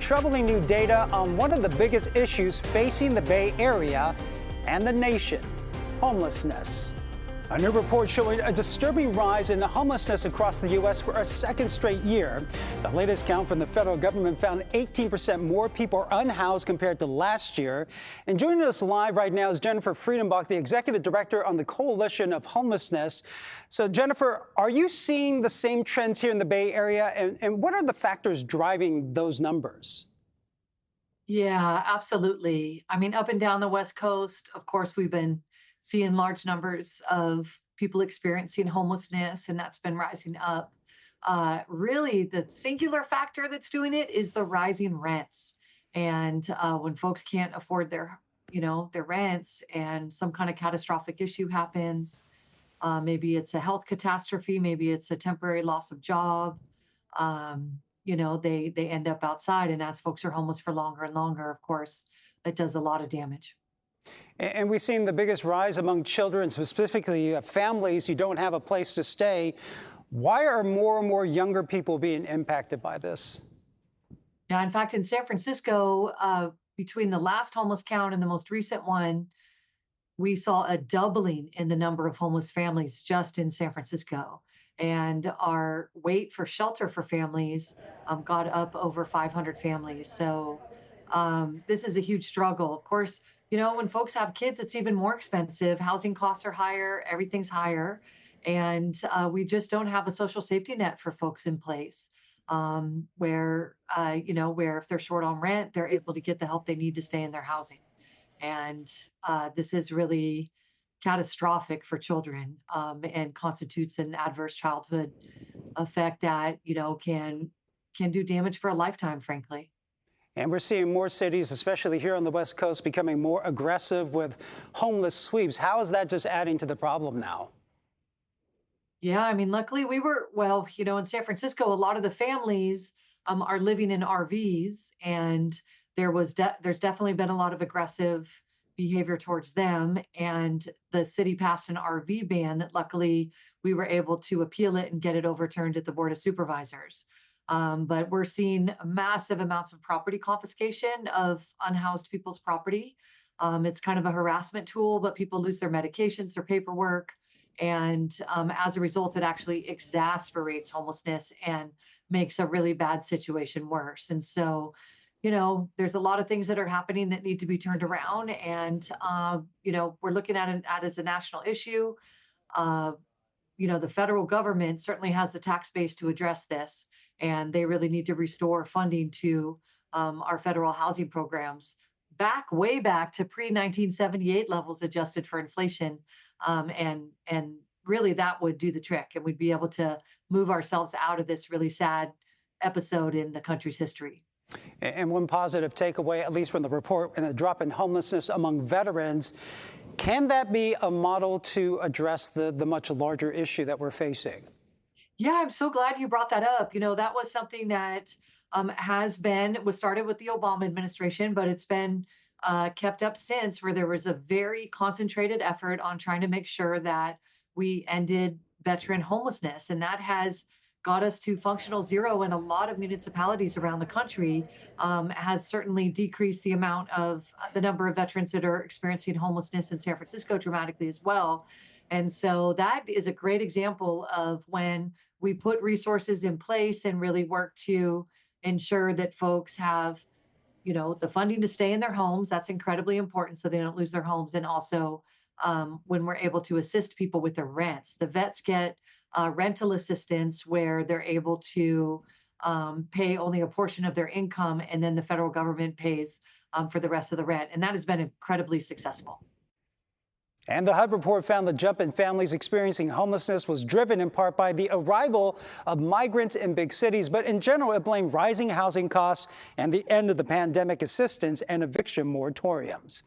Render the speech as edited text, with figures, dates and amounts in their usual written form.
troubling new data on one of the biggest issues facing the Bay Area and the nation: homelessness. A new report showing a disturbing rise in homelessness across the U.S. for a second straight year. The latest count from the federal government found 18% more people are unhoused compared to last year. And joining us live right now is Jennifer Friedenbach, the executive director on the Coalition of Homelessness. So, Jennifer, are you seeing the same trends here in the Bay Area? And what are the factors driving those numbers? Yeah, absolutely. I mean, up and down the West Coast, of course, we've been seeing large numbers of people experiencing homelessness, and that's been rising up. Really, the singular factor that's doing it is the rising rents. And when folks can't afford their rents, and some kind of catastrophic issue happens, maybe it's a health catastrophe, maybe it's a temporary loss of job. They end up outside, and as folks are homeless for longer and longer, of course, it does a lot of damage. And we've seen the biggest rise among children, specifically families who don't have a place to stay. Why are more and more younger people being impacted by this? Yeah, in fact, in San Francisco, between the last homeless count and the most recent one, we saw a doubling in the number of homeless families just in San Francisco. And our wait for shelter for families got up over 500 families. So this is a huge struggle. Of course, when folks have kids, it's even more expensive. Housing costs are higher, everything's higher. And we just don't have a social safety net for folks in place where if they're short on rent, they're able to get the help they need to stay in their housing. And this is really catastrophic for children and constitutes an adverse childhood effect that, can do damage for a lifetime, frankly. And we're seeing more cities, especially here on the West Coast, becoming more aggressive with homeless sweeps. How is that just adding to the problem now? Yeah, I mean, luckily in San Francisco, a lot of the families are living in RVs, and there's definitely been a lot of aggressive behavior towards them. And the city passed an RV ban that luckily we were able to appeal it and get it overturned at the Board of Supervisors. But we're seeing massive amounts of property confiscation of unhoused people's property. It's kind of a harassment tool, but people lose their medications, their paperwork. And as a result, it actually exasperates homelessness and makes a really bad situation worse. And so, there's a lot of things that are happening that need to be turned around. And, we're looking at it as a national issue. The federal government certainly has the tax base to address this, and they really need to restore funding to our federal housing programs way back to pre-1978 levels adjusted for inflation. And really that would do the trick, and we'd be able to move ourselves out of this really sad episode in the country's history. And one positive takeaway, at least from the report, and a drop in homelessness among veterans. Can that be a model to address the much larger issue that we're facing? Yeah, I'm so glad you brought that up. That was something that was started with the Obama administration, but it's been kept up since, where there was a very concentrated effort on trying to make sure that we ended veteran homelessness. And that has got us to functional zero in a lot of municipalities around the country, has certainly decreased the number of veterans that are experiencing homelessness in San Francisco dramatically as well. And so that is a great example of when we put resources in place and really work to ensure that folks have, the funding to stay in their homes. That's incredibly important so they don't lose their homes. And also when we're able to assist people with their rents. The vets get rental assistance where they're able to pay only a portion of their income, and then the federal government pays for the rest of the rent. And that has been incredibly successful. And the HUD report found the jump in families experiencing homelessness was driven in part by the arrival of migrants in big cities. But in general, it blamed rising housing costs and the end of the pandemic assistance and eviction moratoriums.